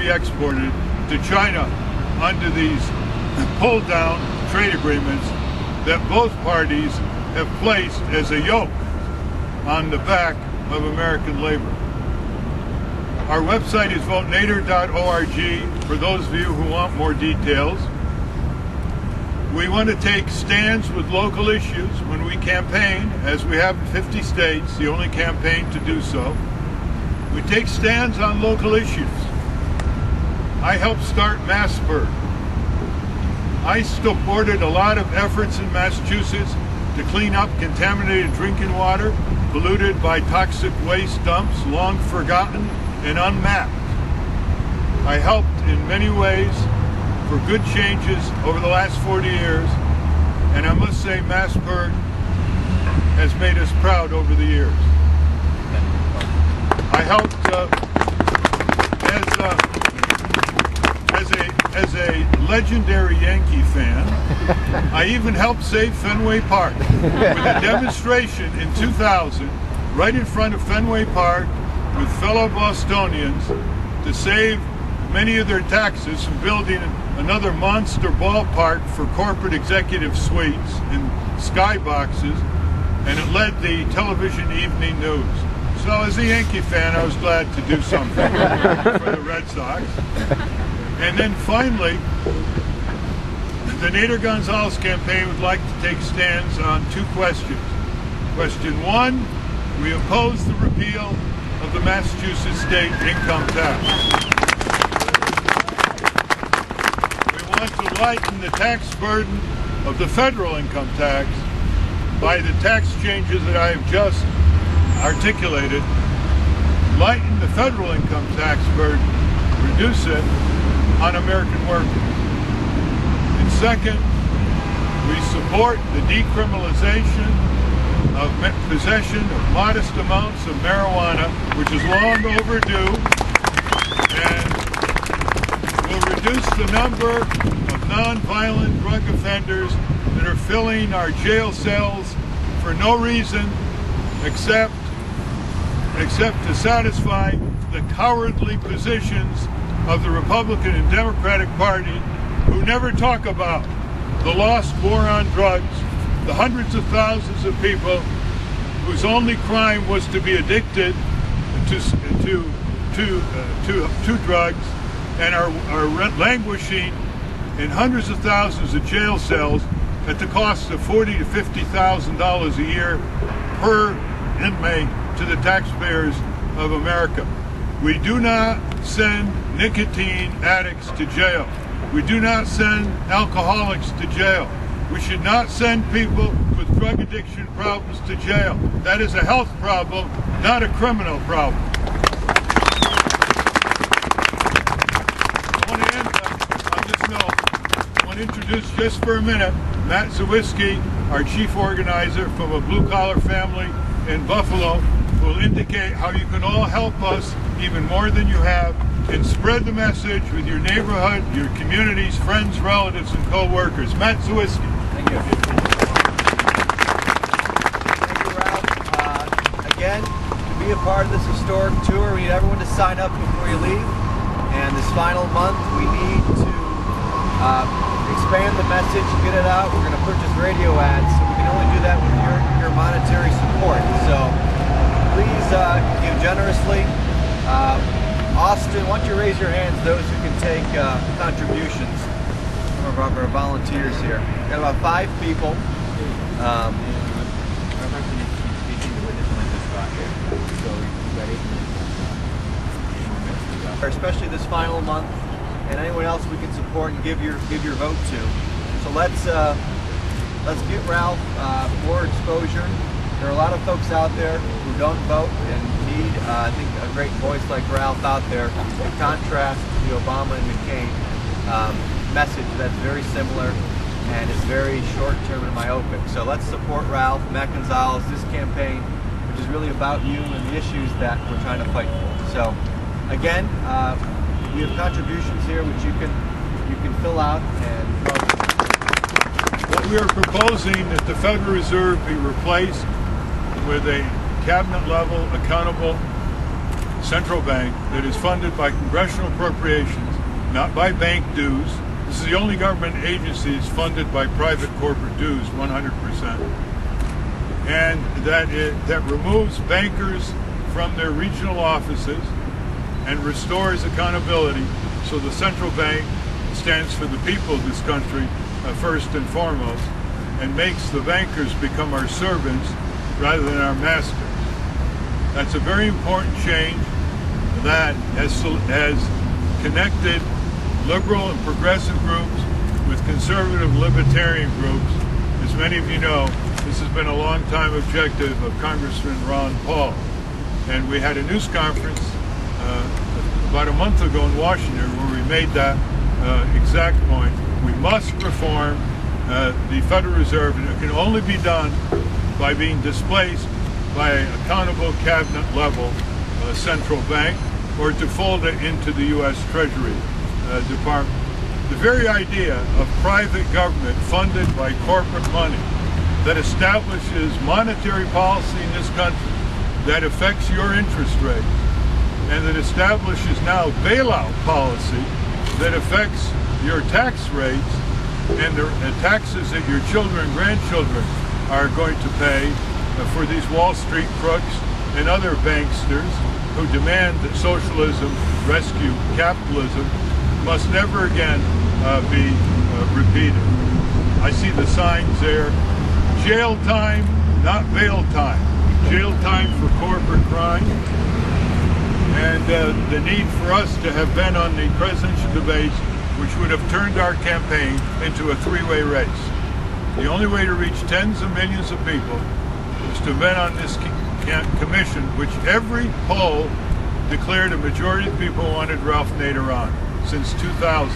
be exported to China under these pull-down trade agreements that both parties have placed as a yoke on the back of American labor. Our website is votenader.org for those of you who want more details. We want to take stands with local issues when we campaign, as we have in 50 states, the only campaign to do so. We take stands on local issues. I helped start MassBird. I supported a lot of efforts in Massachusetts to clean up contaminated drinking water polluted by toxic waste dumps long forgotten and unmapped. I helped in many ways for good changes over the last 40 years, and I must say MassBird has made us proud over the years. I helped as a legendary Yankee fan. I even helped save Fenway Park with a demonstration in 2000 right in front of Fenway Park with fellow Bostonians to save many of their taxes from building another monster ballpark for corporate executive suites and skyboxes, and it led the television evening news. So as a Yankee fan, I was glad to do something for the Red Sox. And then finally, the Nader Gonzalez campaign would like to take stands on two questions. Question one, we oppose the repeal of the Massachusetts state income tax. We want to lighten the tax burden of the federal income tax by the tax changes that I have just articulated. Lighten the federal income tax burden, reduce it on American workers. And second, we support the decriminalization of possession of modest amounts of marijuana, which is long overdue, and will reduce the number of nonviolent drug offenders that are filling our jail cells for no reason except to satisfy the cowardly positions of the Republican and Democratic Party, who never talk about the lost war on drugs, the hundreds of thousands of people whose only crime was to be addicted to drugs and are languishing in hundreds of thousands of jail cells at the cost of $40,000 to $50,000 a year per inmate to the taxpayers of America. We do not send nicotine addicts to jail. We do not send alcoholics to jail. We should not send people with drug addiction problems to jail. That is a health problem, not a criminal problem. I want to end on this note. I want to introduce just for a minute Matt Zawiski, our chief organizer from a blue-collar family in Buffalo, who will indicate how you can all help us even more than you have, and spread the message with your neighborhood, your communities, friends, relatives, and co-workers. Matt Zawiski. Thank you. Thank you, Ralph. Again, to be a part of this historic tour, we need everyone to sign up before you leave. And this final month, we need to expand the message, get it out. We're going to purchase radio ads, so we can only do that with your monetary support. So please give generously. Austin, why don't you raise your hands, those who can take contributions. Some of our volunteers here. We've got about 5 people. Especially this final month, and anyone else we can support and give your vote to. So let's give Ralph more exposure. There are a lot of folks out there who don't vote and need, I think, a great voice like Ralph out there to contrast the Obama and McCain message that's very similar and is very short-term and myopic. So let's support Ralph, Matt Gonzalez, this campaign, which is really about you and the issues that we're trying to fight for. So again, we have contributions here which you can fill out and vote. What we are proposing that the Federal Reserve be replaced with a cabinet level accountable central bank that is funded by congressional appropriations, not by bank dues. This is the only government agency that's funded by private corporate dues, 100%. And that removes bankers from their regional offices and restores accountability, so the central bank stands for the people of this country first and foremost, and makes the bankers become our servants rather than our masters. That's a very important change that has connected liberal and progressive groups with conservative libertarian groups. As many of you know, this has been a long-time objective of Congressman Ron Paul. And we had a news conference about a month ago in Washington where we made that exact point. We must reform the Federal Reserve, and it can only be done by being displaced by an accountable cabinet-level central bank, or to fold it into the U.S. Treasury Department. The very idea of private government funded by corporate money that establishes monetary policy in this country that affects your interest rates, and that establishes now bailout policy that affects your tax rates and the taxes that your children and grandchildren are going to pay for these Wall Street crooks and other banksters who demand that socialism rescue capitalism must never again be repeated. I see the signs there. Jail time, not bail time. Jail time for corporate crime. And the need for us to have been on the presidential debates, which would have turned our campaign into a three-way race. The only way to reach tens of millions of people is to have been on this commission, which every poll declared a majority of people wanted Ralph Nader on since 2000.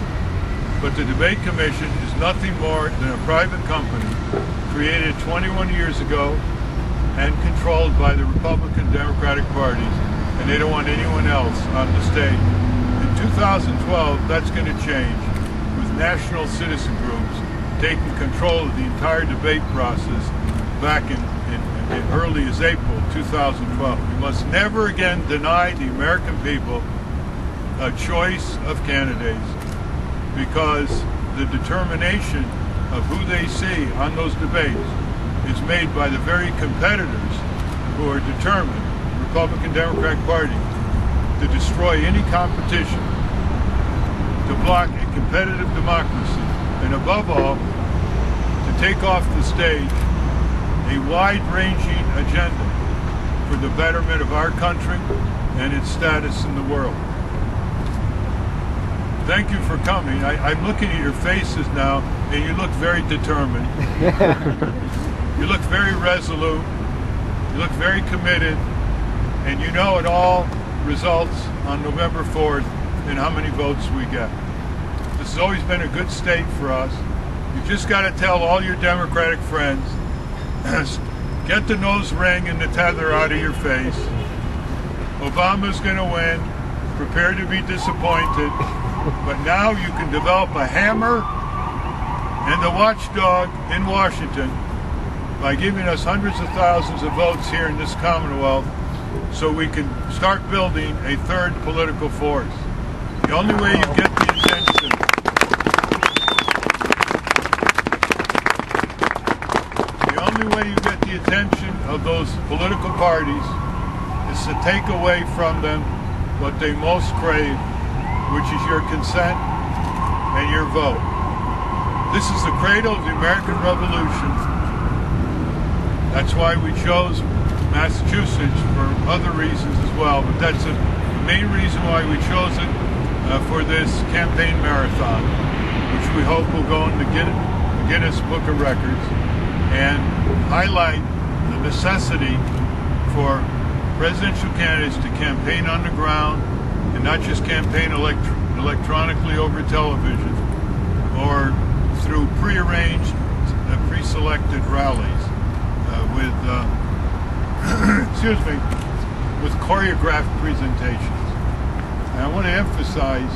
But the debate commission is nothing more than a private company created 21 years ago and controlled by the Republican Democratic parties, and they don't want anyone else on the stage. In 2012, that's going to change with national citizen groups taking control of the entire debate process back in early as April 2012. We must never again deny the American people a choice of candidates, because the determination of who they see on those debates is made by the very competitors who are determined, the Republican Democratic Party, to destroy any competition, to block a competitive democracy, and above all, to take off the stage a wide-ranging agenda for the betterment of our country and its status in the world. Thank you for coming. I'm looking at your faces now, and you look very determined. You look very resolute. You look very committed. And you know it all results on November 4th in how many votes we get. This has always been a good state for us. You've just got to tell all your Democratic friends, get the nose ring and the tether out of your face. Obama's going to win. Prepare to be disappointed. But now you can develop a hammer and the watchdog in Washington by giving us hundreds of thousands of votes here in this Commonwealth, so we can start building a third political force. The only way you get the attention of those political parties is to take away from them what they most crave, which is your consent and your vote. This is the cradle of the American Revolution. That's why we chose Massachusetts for other reasons as well, but that's the main reason why we chose it for this campaign marathon, which we hope will go in the Guinness Book of Records and highlight the necessity for presidential candidates to campaign on the ground and not just campaign electronically over television or through pre-arranged, pre-selected rallies with choreographed presentations. And I want to emphasize